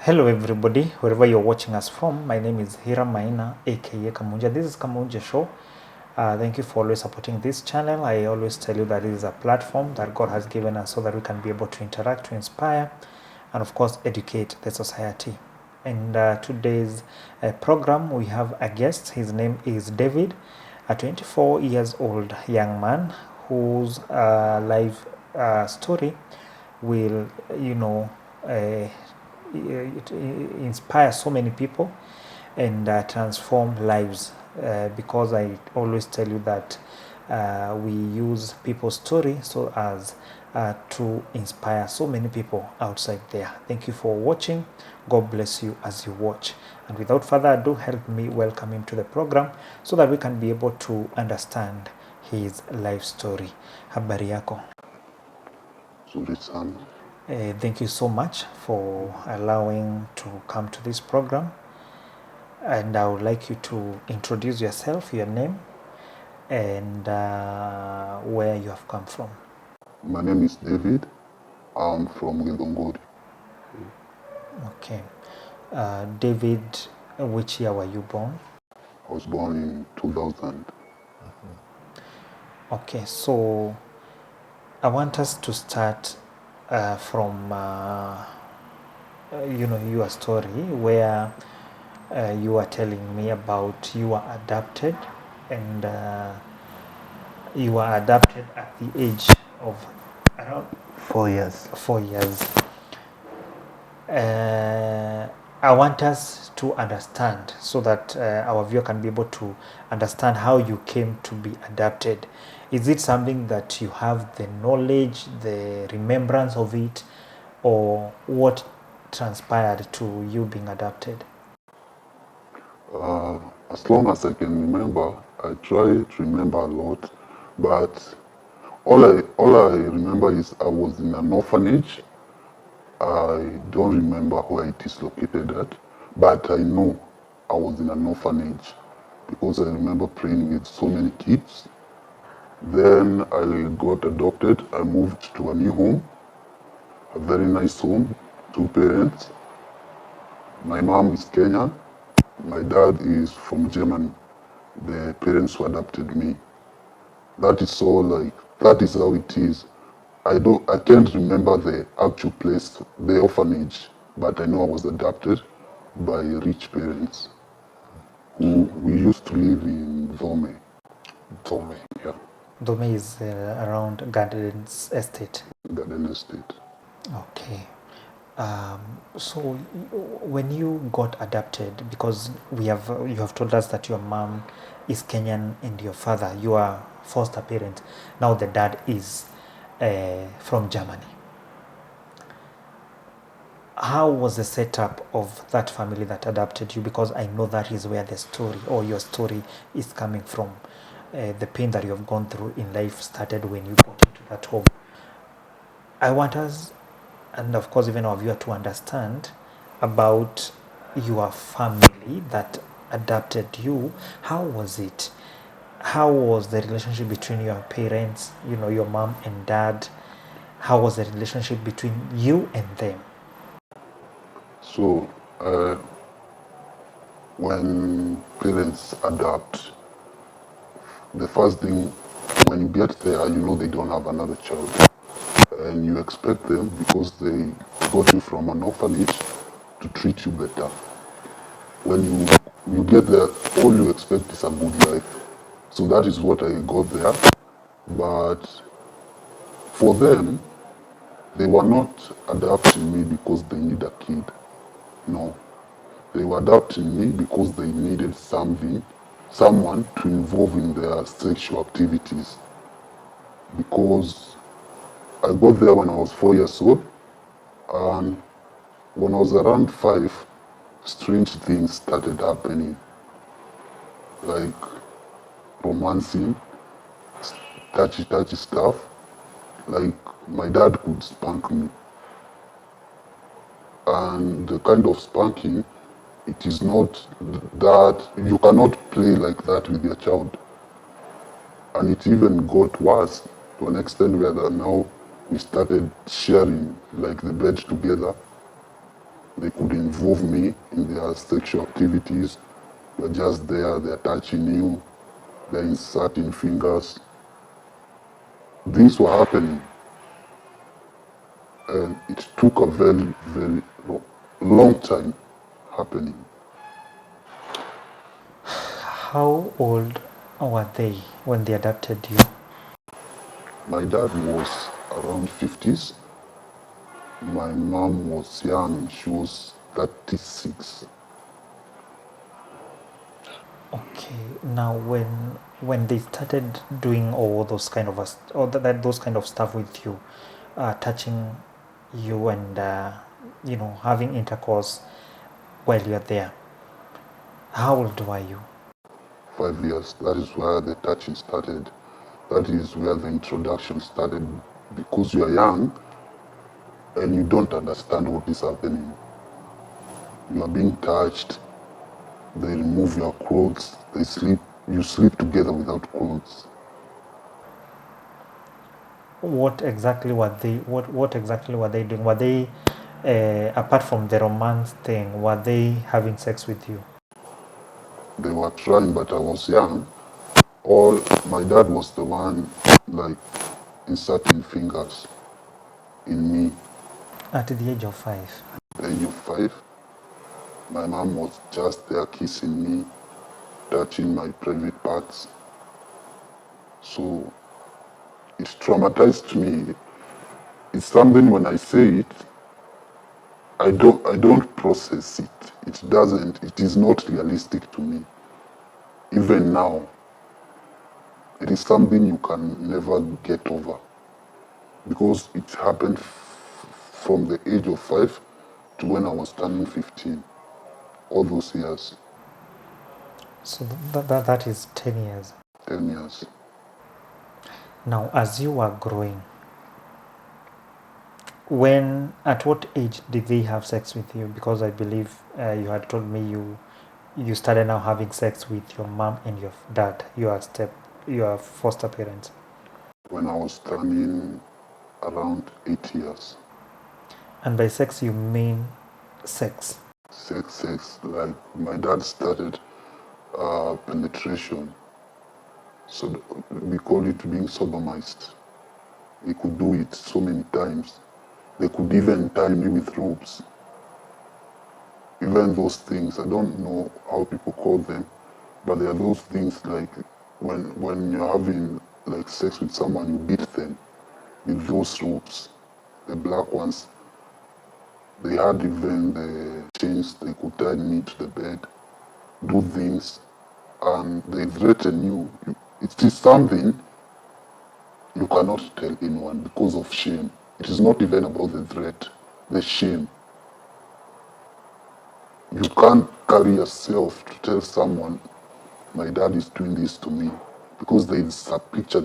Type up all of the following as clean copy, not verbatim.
Hello everybody, wherever you're watching us from. My name is Hira Maina, aka Kamunja. This is Kamunja Show. Thank you for always supporting this channel. I always tell you that this is a platform that God has given us so that we can be able to interact, to inspire, and of course educate the society. In today's program, we have a guest. His name is David, a 24 years old young man whose life story will, uh, inspire so many people and transform lives, because I always tell you that we use people's story so as to inspire so many people outside there. Thank you for watching. God bless you as you watch. And without further ado, help me welcome him to the program so that we can be able to understand his life story. Habari yako? Nzuri sana. Thank you so much for allowing to come to this program. And I would like you to introduce yourself, your name, and where you have come from. My name is David. I'm from Githunguri. Okay. David, which year were you born? I was born in 2000. Okay, so I want us to start from your story where you were telling me about you were adopted, and you were adopted at the age of around 4 years. 4 years. I want us to understand so that our viewer can be able to understand how you came to be adopted. Is it something that you have the knowledge, the remembrance of it, or what transpired to you being adopted? As long as I can remember, I try to remember a lot, but all I remember is I was in an orphanage. I don't remember where it is located at, but I know I was in an orphanage because I remember playing with so many kids. Then I got adopted. I moved to a new home, a very nice home, two parents. My mom is Kenyan. My dad is from Germany. The parents who adopted me. That is so that is how it is. I can't remember the actual place, the orphanage, but I know I was adopted by rich parents who we used to live in Dome. Dome. Yeah. Dome is around Gardens Estate. Garden Estate. Okay. So when you got adopted, because you have told us that your mom is Kenyan and your father, you are foster parent. Now the dad is from Germany. How was the setup of that family that adopted you? Because I know that is where the story or your story is coming from. The pain that you have gone through in life started when you got into that home. I want us, and of course even our viewer, to understand about your family that adopted you. How was it? How was the relationship between your parents, your mom and dad? How was the relationship between you and them? So when parents adopt, the first thing when you get there, you know they don't have another child. And you expect them, because they got you from an orphanage, to treat you better. When you get there, all you expect is a good life. So that is what I got there. But for them, they were not adopting me because they need a kid. No. They were adopting me because they needed someone to involve in their sexual activities. Because I got there when I was 4 years old, and when I was around 5, strange things started happening, like romancing, touchy stuff. Like my dad could spank me, and the kind of spanking, it is not that you cannot play like that with your child. And it even got worse to an extent where now we started sharing like the bed together. They could involve me in their sexual activities. They're just there, they're touching you, they're inserting fingers. Things were happening, and it took a very, very long time happening. How old were they when they adopted you? My dad was around 50s. My mom was young, she was 36. Okay, now when they started doing all those kind of those kind of stuff with you, touching you and having intercourse while you're there, how old were you? 5 years, that is where the touching started. That is where the introduction started, because you are young and you don't understand what is happening. You are being touched, they remove your clothes, you sleep together without clothes. What exactly were they? What exactly were they doing? Were they, apart from the romance thing, were they having sex with you? They were trying, but I was young. All my dad was the one like inserting fingers in me. At the age of 5. The age of 5, my mom was just there kissing me, touching my private parts. So it traumatized me. It's something when I say it, I don't process it. It is not realistic to me. Even now, it is something you can never get over, because it happened from the age of 5 to when I was turning 15, all those years, So that is 10 years. 10 years. Now, as you were growing, at what age did they have sex with you? Because I believe you had told me you started now having sex with your mom and your dad, your foster parents. When I was turning around 8 years. And by sex you mean sex. Sex, like my dad started penetration. So we call it being sodomized. He could do it so many times. They could even tie me with ropes. Even those things, I don't know how people call them, but there are those things like when you're having like sex with someone, you beat them with those ropes, the black ones. They had even the chains, they could tie me to the bed, do things, and they threaten you. It is something you cannot tell anyone because of shame. It is not even about the threat, the shame. You can't carry yourself to tell someone, my dad is doing this to me, because there is a picture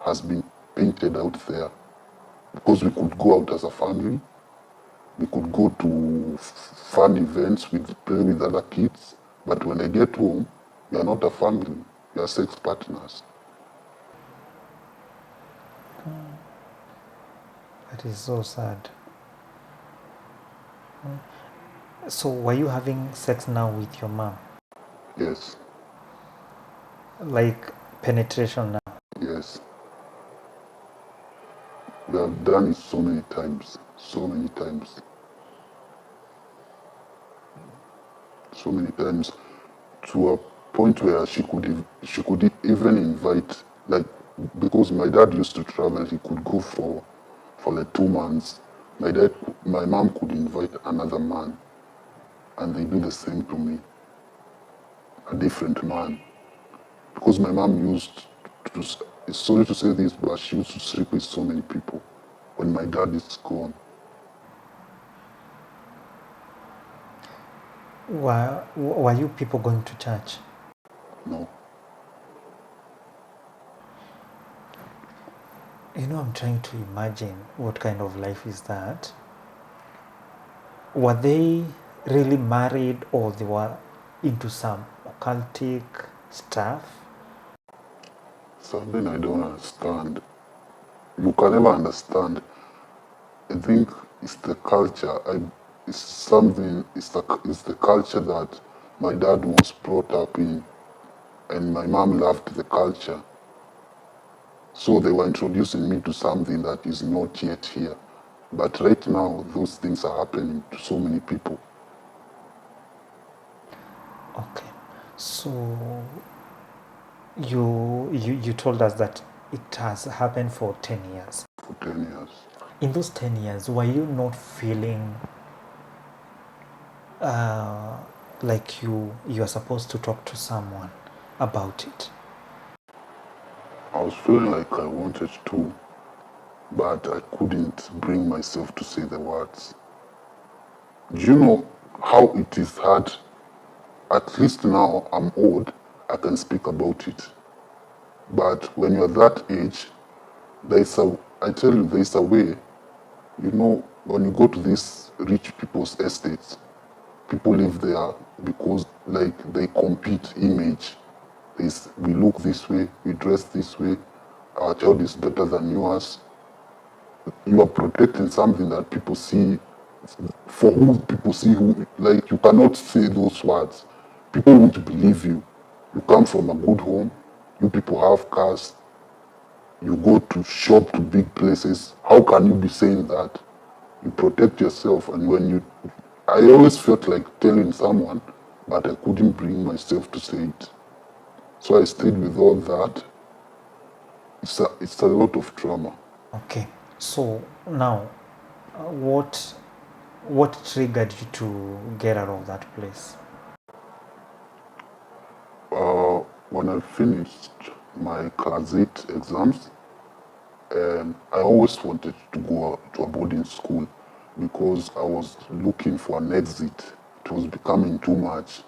has been painted out there. Because we could go out as a family, we could go to fun events, play with other kids, but when I get home, we are not a family, we are sex partners. That is so sad. So were you having sex now with your mom? Yes, Like penetration now? yes. We have done it so many times, so many times, to a point where she could even invite, like, because my dad used to travel, he could go for like 2 months. My mom could invite another man, and they do the same to me, a different man, because my mom used to, sorry to say this, but she used to sleep with so many people when my dad is gone. Were you people going to church? No, I'm trying to imagine what kind of life is that. Were they really married, or they were into some occultic stuff? something I don't understand. You can never understand. I think it's the culture. it's something, it's the culture that my dad was brought up in, and my mom loved the culture. So they were introducing me to something that is not yet here. But right now, those things are happening to so many people. Okay. So you told us that it has happened for 10 years. For 10 years. In those 10 years, were you not feeling like you are supposed to talk to someone about it? I was feeling like I wanted to, but I couldn't bring myself to say the words. Do you know how it is hard? At least now I'm old, I can speak about it. But when you're that age, I tell you, there's a way. You know, when you go to these rich people's estates, people live there because like they compete image. We look this way, we dress this way, our child is better than yours. You are protecting something that people see, for who people see who, like you cannot say those words. People won't believe you. You come from a good home, you people have cars, you go to shop to big places. How can you be saying that? You protect yourself, and I always felt like telling someone, but I couldn't bring myself to say it. So I stayed with all that. It's a lot of trauma. Okay. So now, what triggered you to get out of that place? When I finished my class 8 exams, and I always wanted to go to a boarding school because I was looking for an exit. It was becoming too much.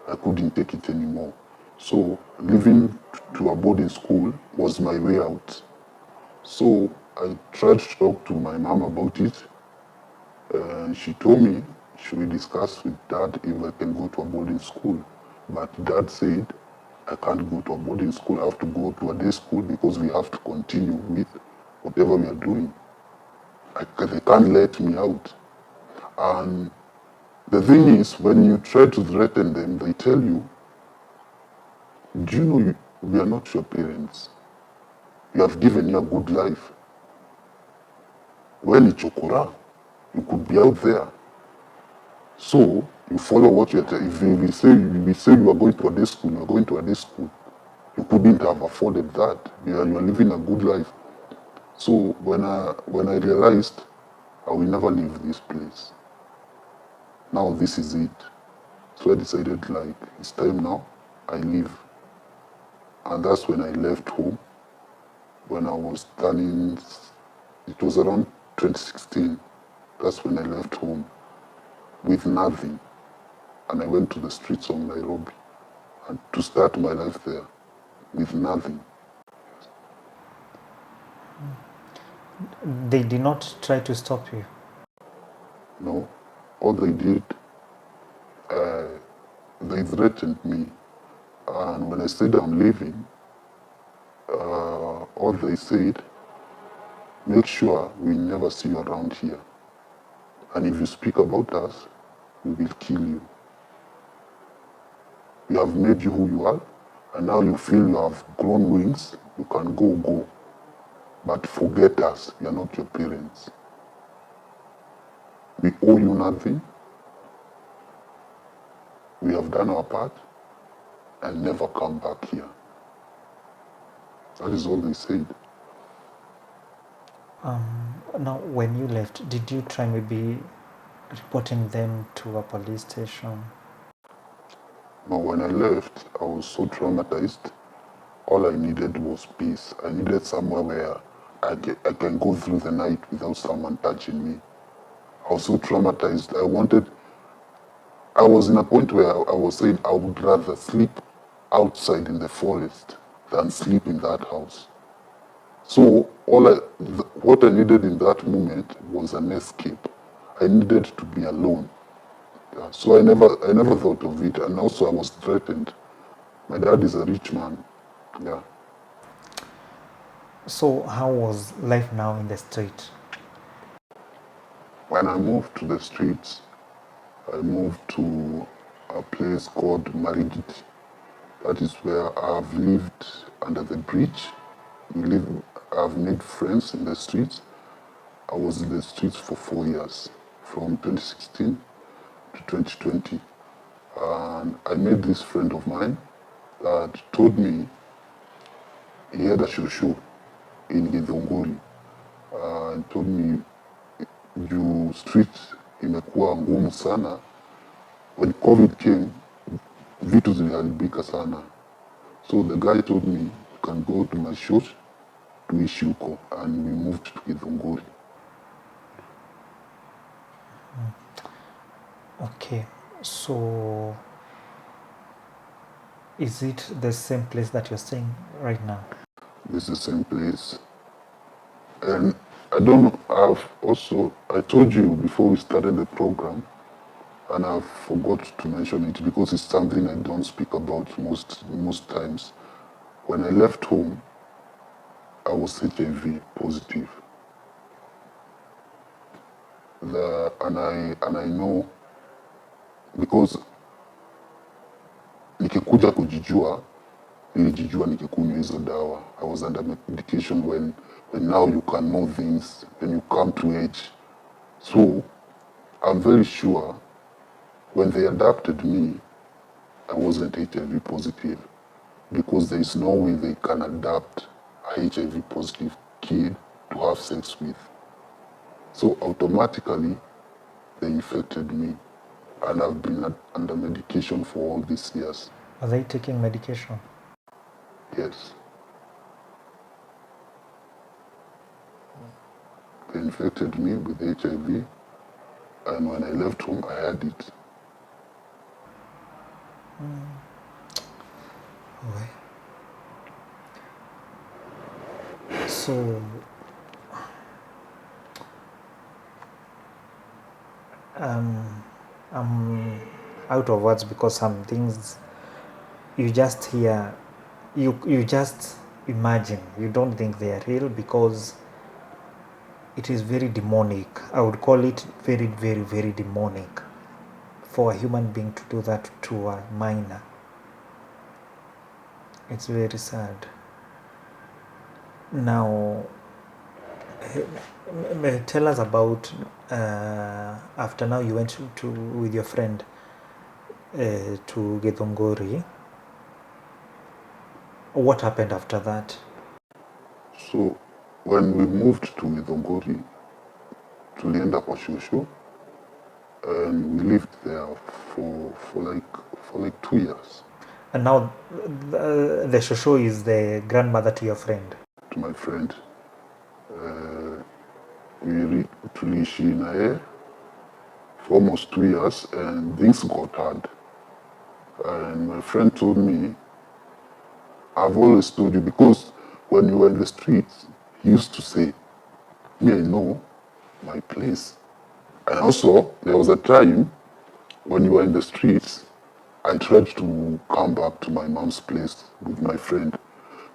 I couldn't take it anymore. So leaving to a boarding school was my way out. So I tried to talk to my mom about it, and she told me she will discuss with dad if I can go to a boarding school. But dad said I can't go to a boarding school, I have to go to a day school because we have to continue with whatever we are doing. They can't let me out. And the thing is, when you try to threaten them, they tell you, do you know we are not your parents? You have given you a good life. When it's Chokora, you could be out there. So you follow what you're telling. If we say you are going to a day school, you are going to a day school. You couldn't have afforded that. You are living a good life. So when I realized I will never leave this place. Now this is it. So I decided like it's time now. I leave. And that's when I left home. When I was turning, it was around 2016. That's when I left home with nothing. And I went to the streets of Nairobi and to start my life there with nothing. They did not try to stop you. No, all they did, they threatened me. And when I said I'm leaving, all they said, make sure we never see you around here. And if you speak about us, we will kill you. We have made you who you are, and now you feel you have grown wings, you can go. But forget us, we are not your parents. We owe you nothing. We have done our part and never come back here. That is all they said. Now, when you left, did you try maybe reporting them to a police station? But when I left, I was so traumatized. All I needed was peace. I needed somewhere where I can go through the night without someone touching me. I was so traumatized. I was in a point where I was saying I would rather sleep outside in the forest than sleep in that house. So what I needed in that moment was an escape. I needed to be alone. Yeah, so I never thought of it, and also I was threatened. My dad is a rich man. Yeah. So, how was life now in the street? When I moved to the streets, I moved to a place called Marigiti. That is where I've lived under the bridge. I've made friends in the streets. I was in the streets for 4 years, from 2016 to 2020. And I met this friend of mine that told me he had a shosho in Githunguri. And told me juu street imekuwa ngumu sana. When COVID came, vitu ziliharibika sana. So the guy told me, you can go to my church tuishi huko, and we moved to Githunguri. Okay, so is it the same place that you're staying right now? This is the same place. And I don't know, I told you before we started the program, and I forgot to mention it because it's something I don't speak about most times. When I left home, I was HIV positive. And I know because nikikuja kujijua, nilijijua nikikunywa hizo dawa. I was under medication when now you can know things when you come to age. So I'm very sure when they adopted me, I wasn't HIV positive because there is no way they can adapt a HIV positive kid to have sex with. So automatically, they infected me, and I've been under medication for all these years. Are they taking medication? Yes. They infected me with HIV, and when I left home, I had it. Okay. So, I'm out of words because some things you just hear, you just imagine. You don't think they are real because it is very demonic. I would call it very, very, very demonic for a human being to do that to a minor. It's very sad. Now, tell us about after now you went to with your friend to Githunguri. What happened after that? So when we moved to Githunguri, tulienda kwa shosho, and we lived there for like 2 years. And now the shosho is the grandmother to your friend. To my friend, tuliishi na yeye for almost 2 years, and things got hard. And my friend told me, I've always told you, because when you were in the streets, he used to say, me, I know my place. And also, there was a time when you were in the streets, I tried to come back to my mom's place with my friend,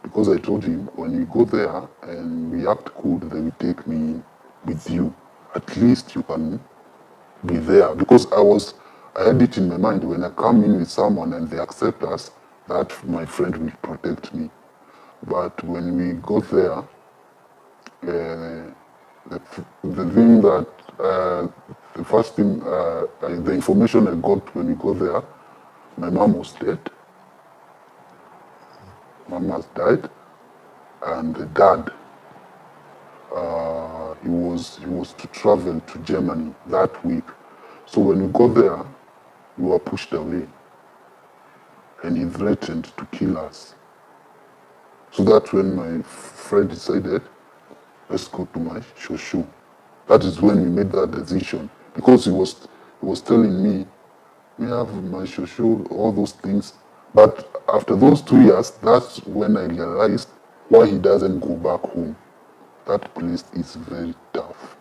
because I told him, when you go there and we act good, they will take me with you. At least you can be there. Because I had it in my mind, when I come in with someone and they accept us, that my friend will protect me. But when we got there, the thing that, the first thing, the information I got when we got there, my mom was dead. Mom has died, and the dad, he was to travel to Germany that week. So when we got there, we were pushed away, and he threatened to kill us. So that's when my friend decided, let's go to my shoshu. That is when we made that decision, because he was telling me, we have my shoshu, all those things. But after those 2 years, that's when I realized why he doesn't go back home. That place is very tough.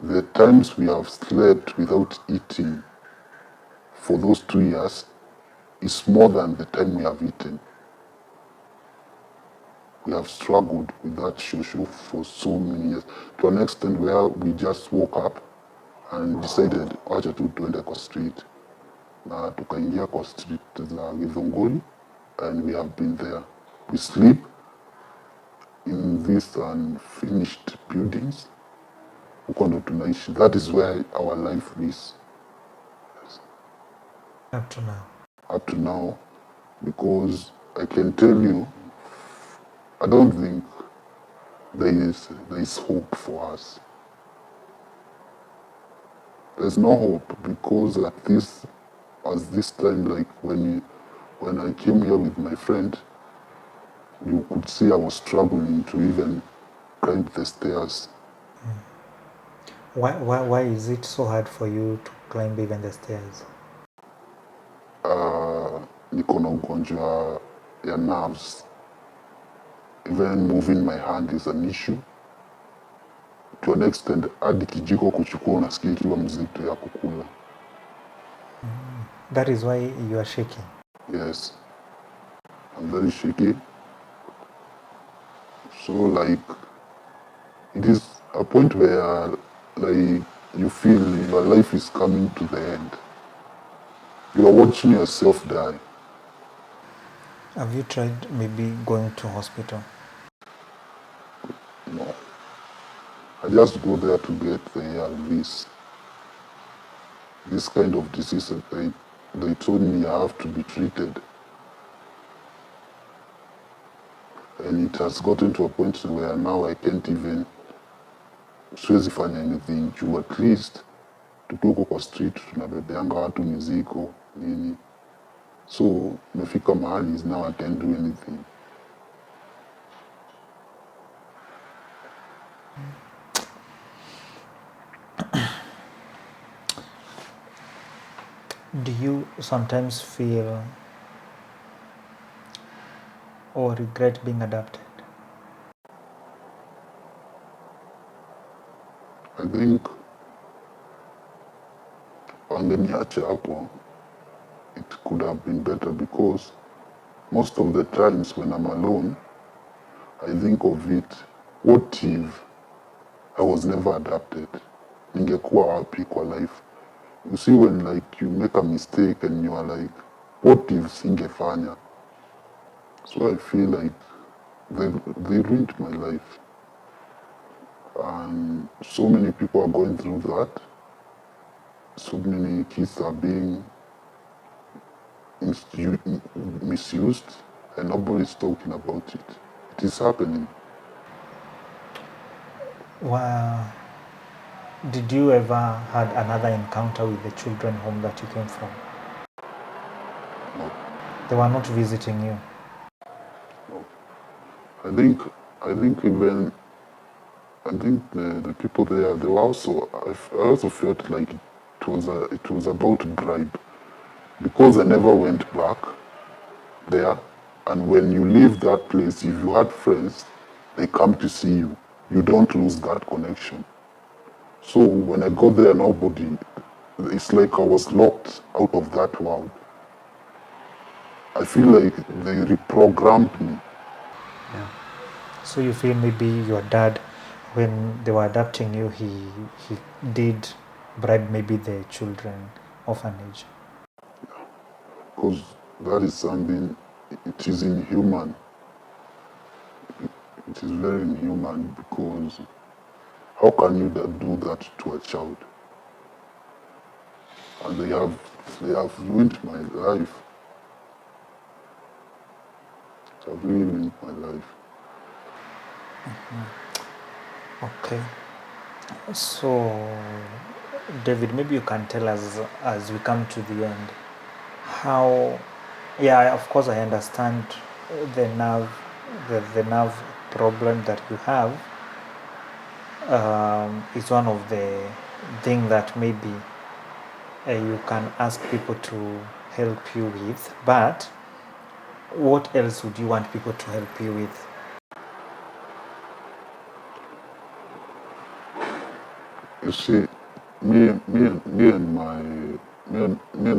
The times we have slept without eating for those 2 years is more than the time we have eaten. We have struggled with that shoshu for so many years, to an extent where we just woke up and decided wacha tu tuende kwa street, na tukaingia kwa street za Githunguri, and we have been there. We sleep in these unfinished buildings, huko ndo tunaishi. That is where our life is Up to now. up to now, because I can tell you, I don't think there is hope for us. There's no hope, because at this time, like when I came here with my friend, you could see I was struggling to even climb the stairs. Why is it so hard for you to climb even the stairs? Niko na ugonjwa ya nerves. Even moving my hand is an issue. To an extent, hadi kijiko kuchukua unasikia ikiwa mzito ya kukula. That is why you are shaking. Yes, I'm very shaky. So like, it is a point where like you feel your life is coming to the end. You are watching yourself die. Have you tried maybe going to hospital? No. I just go there to get the ARVs. This kind of disease, they told me I have to be treated. And it has gotten to a point where now I can't even siwezi fanya anything juu at least tukiwa kwa street tunabebeanga watu mizigo nini, so imefika mahali is now I can't do anything. Do you sometimes feel or regret being adopted? I think wangeniacha hapo, it could have been better, because most of the times when I'm alone, I think of it, what if I was never adopted? Ningekuwa wapi kwa life? You see, when like you make a mistake and you are like, what if singefanya? So I feel like they ruined my life. And so many people are going through that. So many kids are being misused, and nobody's talking about it. It is happening. Wow. Did you ever had another encounter with the children home that you came from? No, They were not visiting you. no. I think the people there, they were also, I also felt like it was about bribe, because I never went back there. And when you leave that place, if you had friends, they come to see you. You don't lose that connection. So when I got there, nobody, it's like I was locked out of that world. I feel like they reprogrammed me. Yeah. So you feel maybe your dad, when they were adopting you, he did bribe maybe the children orphanage. Because that is something, it is inhuman. It is very inhuman, because how can you do that to a child? And they have ruined my life. They have really ruined my life. Okay. So, David, maybe you can tell us as we come to the end how, yeah, of course I understand the nerve problem that you have is one of the thing that maybe you can ask people to help you with, but what else would you want people to help you with? You see, me and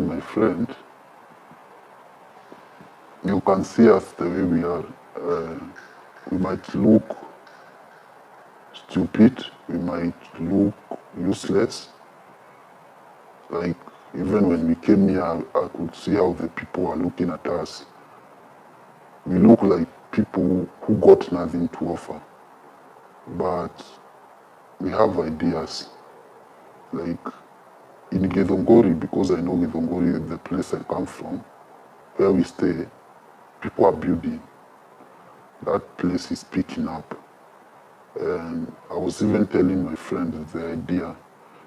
my friend, you can see us the way we are. We might look stupid, we might look useless, Like, even when we came here, I could see how the people are looking at us. We look like people who got nothing to offer. But we have ideas. Like, in Githongori, because I know Githongori, the place I come from, where we stay, people are building. That place is picking up. And I was even telling my friend the idea,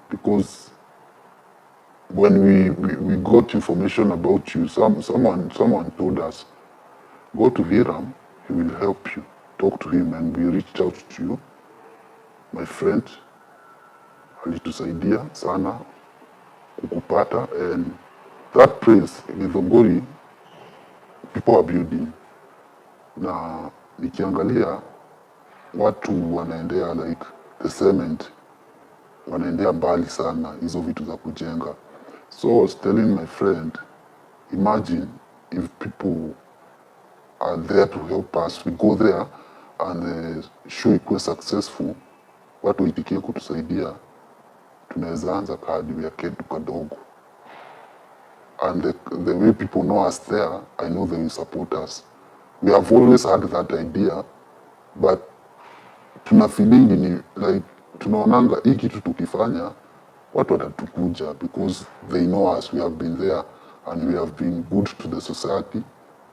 because when we got information about you, someone told us, go to Hiram, he will help you. Talk to him, and we reached out to you. My friend alitusaidia sana kukupata, and that place, Githongori, people are building. Na nikiangalia watu wanaendea like the cement, wanaendea mbali sana hizo vitu za kujenga. So I was telling my friend, imagine if people are there to help us, we go there and the show ikuwe successful, watu waitikie kutusaidia, tunaweza anza kahardware ketu kadogo. And the way people know us there, I know they will support us. We have always had that idea, but tuna feeling ni like tunaonanga hii kitu tukifanya watu watatukuja, because they know us, we have been there and we have been good to the society.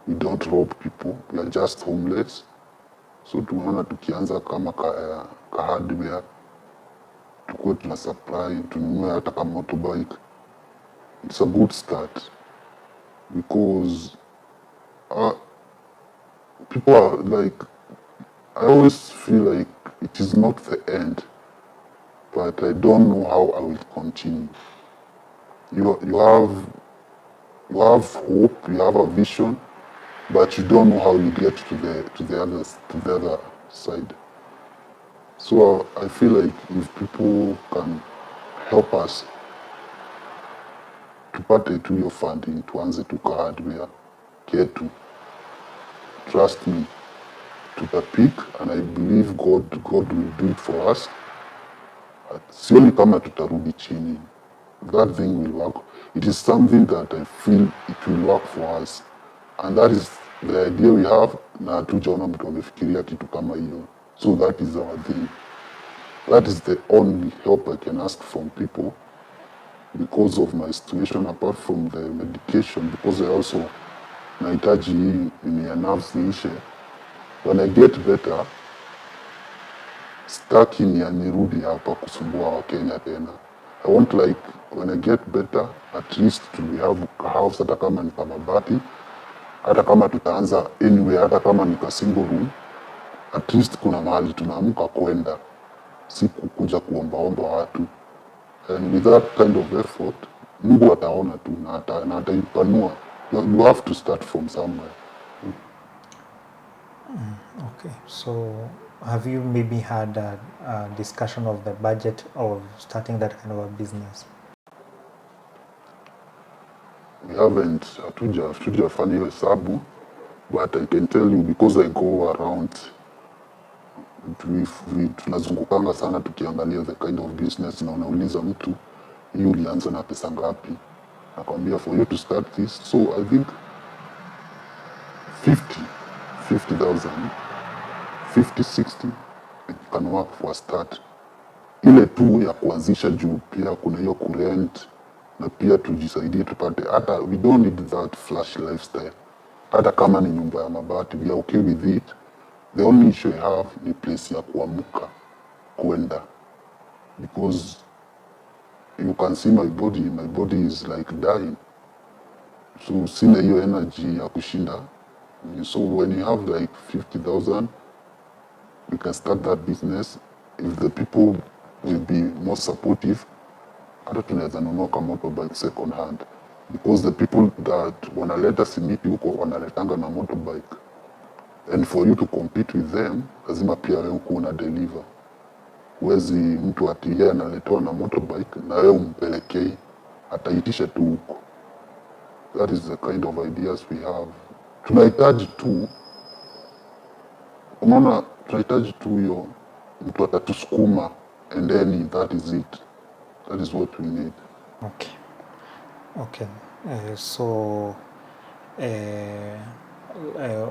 We don't rob people, we are just homeless. So tunaona tukianza kama ka hardware, tukuwe tuna supply, tununue hata kama motorbike. It's a good start, because people are like, I always feel like it is not the end, but I don't know how I will continue. You have hope, you have a vision, but you don't know how you get to the other side. So I feel like if people can help us tupate tu hiyo funding, tuanze tuka hardware ketu, trust me, tutapick, and I believe God will do it for us. Sioni kama tutarudi chini. That thing will work. It is something that I feel it will work for us, and that is the idea we have. Na hatujaona mtu amefikiria kitu kama hiyo. So that is our thing. That is the only help I can ask from people because of my situation, apart from the medication, because I also nahitaji hii ni ya nerves iishe. When I get better, staki nirudi hapa kusumbua Wakenya tena. I want, like, when I get better, at least we have a house, hata kama ni kamabati, hata kama tutaanza anyway, hata kama ni ka single room, at least kuna mahali tunaamka kwenda, si kukuja kuombaomba watu. And with that kind of effort, Mungu ataona tu na ataipanua. You have to start from somewhere. Okay, so have you maybe had a discussion of the budget of starting that kind of a business? We haven't, hatujafanya hiyo hesabu, but I can tell you, because I go around, tunazungukanga sana tukiangalia the kind of business, na unauliza mtu, hii ulianza na pesa ngapi? Nakwambia, for you to start this, so I think 50,000, 50, 60, it can work for a start. Ile tu ya kuanzisha, juu pia kuna hiyo kurent, na pia tujisaidie tupate, hata we don't need that flash lifestyle. Hata kama ni nyumba ya mabati, we are okay with it. The only issue I have ni place ya kuamuka kwenda, because you can see my body is like dying, so sina hiyo energy ya kushinda. So when you have like 50,000, we can start that business. If the people will be more supportive, hata tunaweza nunua kama motorbike second hand, because the people that wanaleta simiti huko wanaletanga na motorbike, and for you to compete with them, lazima pia wewe uko una deliver. Huwezi mtu ati yeye analetewa na motorbike na wewe umpelekei, ataitisha tu huko. That is the kind of ideas we have. Tunahitaji tu, unaona, tunahitaji tu hiyo mtu atatusukuma, and then that is it. That is what we need. Okay. Okay. So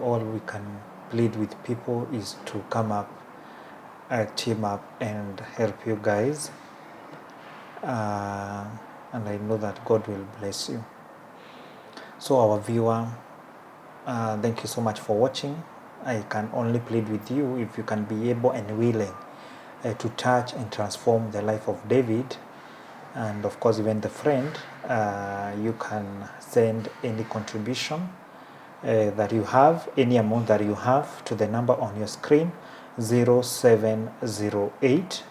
all we can plead with people is to come up, team up, and help you guys. And I know that God will bless you. So, our viewer, thank you so much for watching. I can only plead with you if you can be able and willing to touch and transform the life of David, and of course, even the friend. You can send any contribution that you have, any amount that you have, to the number on your screen, 0708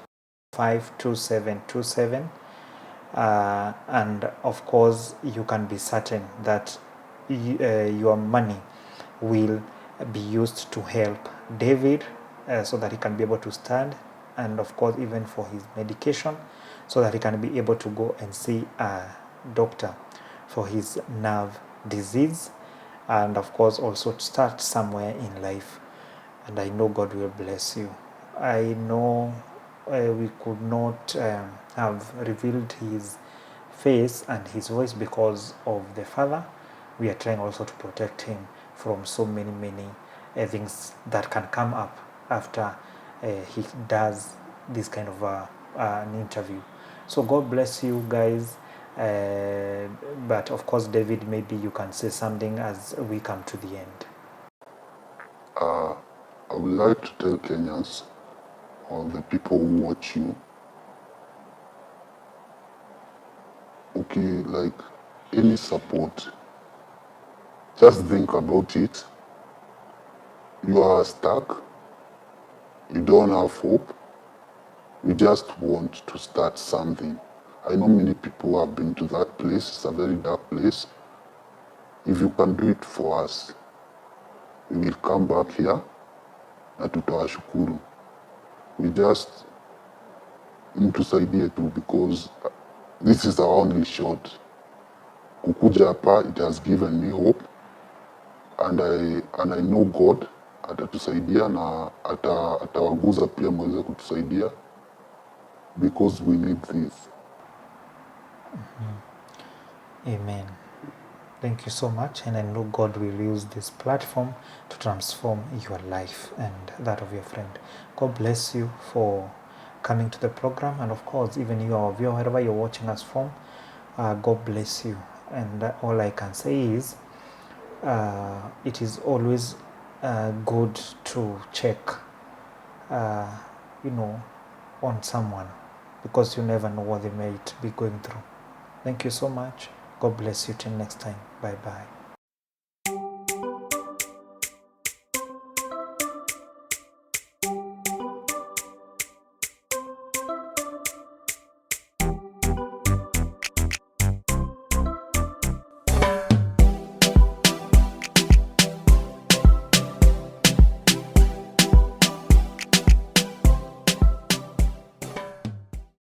52727. And of course, you can be certain that your money will be used to help David, so that he can be able to stand, and of course, even for his medication, so that he can be able to go and see a doctor for his nerve disease, and of course, also to start somewhere in life. And I know God will bless you. I know we could not have revealed his face and his voice because of the Father. We are trying also to protect him from so many things that can come up after he does this kind of an interview. So God bless you guys. But of course, David, maybe you can say something as we come to the end. I would like to tell Kenyans or the people who watch you, okay, like any support, just think about it. You are stuck, you don't have hope, you just want to start something. I know many people have been to that place, it's a very dark place. If you can do it for us, we will come back here na tutawashukuru. We just mtusaidie tu because this is our only shot. Kukuja hapa, it has given me hope, and I know God atatusaidia na atawaguza pia mweze kutusaidia because we need this. Amen. Thank you so much, and I know God will use this platform to transform your life and that of your friend. God bless you for coming to the program, and of course, even you, our viewer, wherever you're watching us from, God bless you. And all I can say is, it is always good to check, you know, on someone, because you never know what they might be going through. Thank you so much. God bless you till next time. Bye bye.